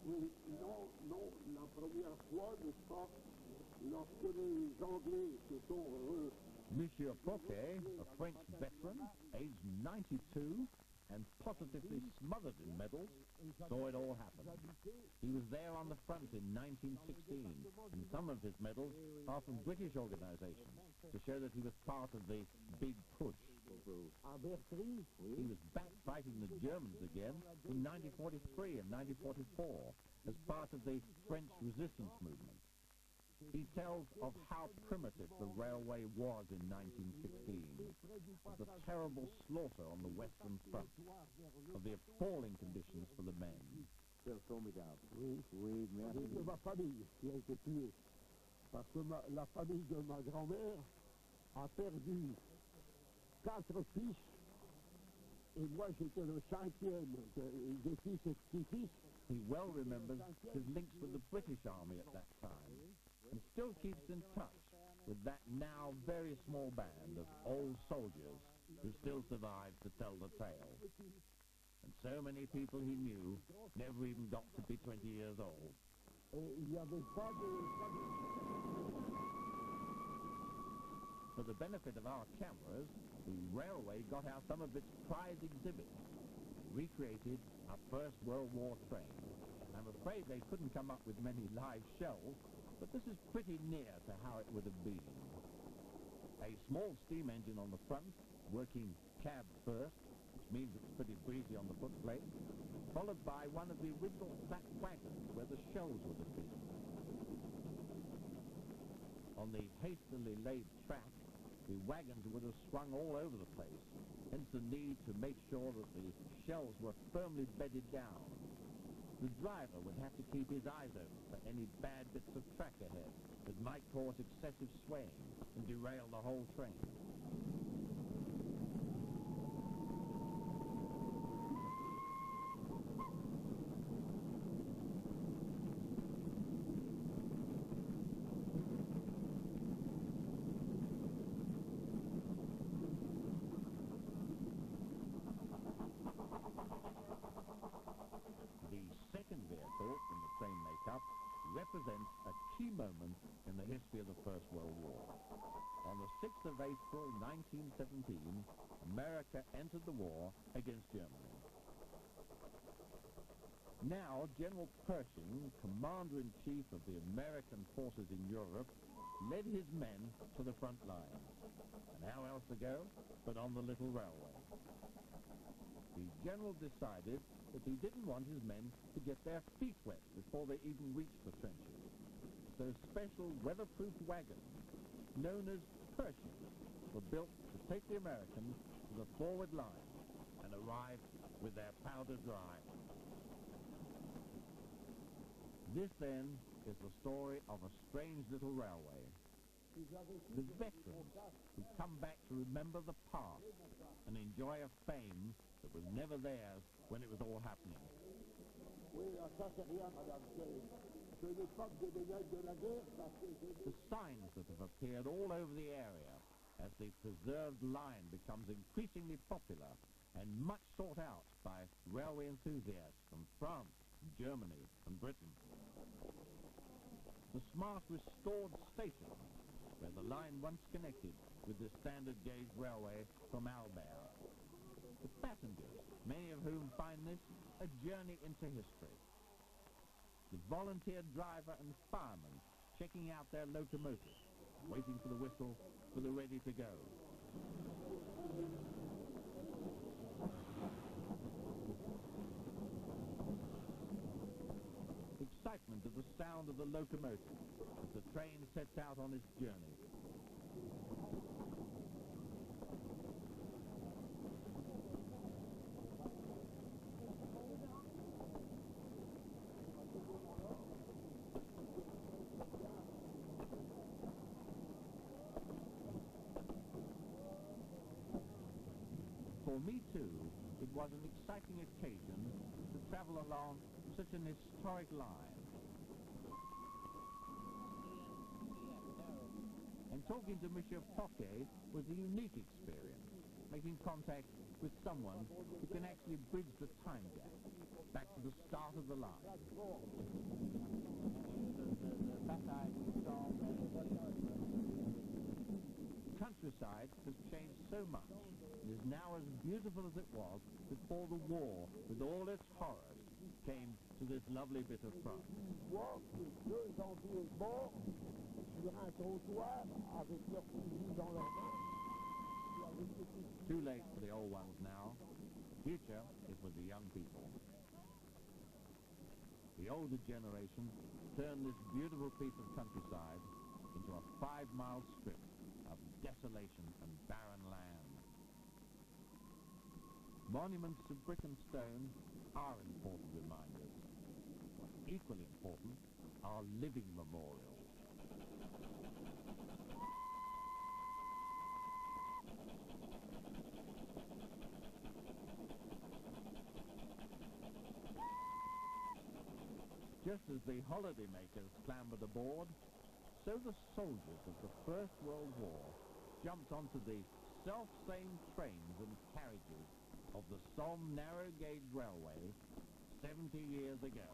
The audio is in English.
Oui, non, non, la première fois, n'est-ce pas, lorsque les Anglais se sont Monsieur Poquet, a French veteran, aged 92 and positively smothered in medals, saw it all happen. He was there on the front in 1916, and some of his medals are from British organizations to show that he was part of the big push. He was back fighting the Germans again in 1943 and 1944 as part of the French resistance movement. He tells of how primitive the railway was in 1916, of the terrible slaughter on the Western Front, of the appalling conditions for the men. Oui, oui, merci. C'est ma famille qui a été tuée. Parce que la famille de ma grand-mère a perdu 4 fils, et moi j'étais le 5e des fils et petits-fils. He well remembers his links with the British Army at that time, and still keeps in touch with that now very small band of old soldiers who still survive to tell the tale. And so many people he knew never even got to be 20 years old. For the benefit of our cameras, the railway got out some of its prize exhibits, recreated a First World War train. I'm afraid they couldn't come up with many live shells, but this is pretty near to how it would have been. A small steam engine on the front, working cab first, which means it's pretty breezy on the footplate, followed by one of the original flat wagons where the shells would have been. On the hastily laid track, the wagons would have swung all over the place, hence the need to make sure that the shells were firmly bedded down. The driver would have to keep his eyes open for any bad bits of track ahead that might cause excessive swaying and derail the whole train. Represents a key moment in the history of the First World War. On the 6th of April 1917, America entered the war against Germany. Now, General Pershing, Commander-in-Chief of the American forces in Europe, led his men to the front lines. And how else to go but on the little railway? The general decided that he didn't want his men to get their feet wet before they even reached the trenches. So special weatherproof wagons, known as Pershing, were built to take the Americans to the forward line and arrive with their powder dry. This, then, is the story of a strange little railway. The veterans who come back to remember the past and enjoy a fame that was never theirs when it was all happening. The signs that have appeared all over the area as the preserved line becomes increasingly popular and much sought out by railway enthusiasts from France, Germany and Britain. The smart restored station where the line once connected with the standard gauge railway from Albert. The passengers, many of whom find this a journey into history. The volunteer driver and fireman checking out their locomotive, waiting for the whistle for the ready to go. Excitement of the sound of the locomotive as the train sets out on its journey. For me, too, it was an exciting occasion to travel along such an historic line. And talking to Monsieur Poquet was a unique experience, making contact with someone who can actually bridge the time gap back to the start start of the line. Countryside has changed so much. It is now as beautiful as it was before the war, with all its horrors, came to this lovely bit of France. Deux Anglais morts sur un trottoir avec leur fusil dans leurs mains. Too late for the old ones now. The future is with the young people. The older generation turned this beautiful piece of countryside into a 5-mile strip of desolation and barren land. Monuments of brick and stone are important reminders. Equally important are living memorials. Just as the holidaymakers clambered aboard, so the soldiers of the First World War jumped onto the self-same trains and carriages of the Somme narrow-gauge railway 70 years ago.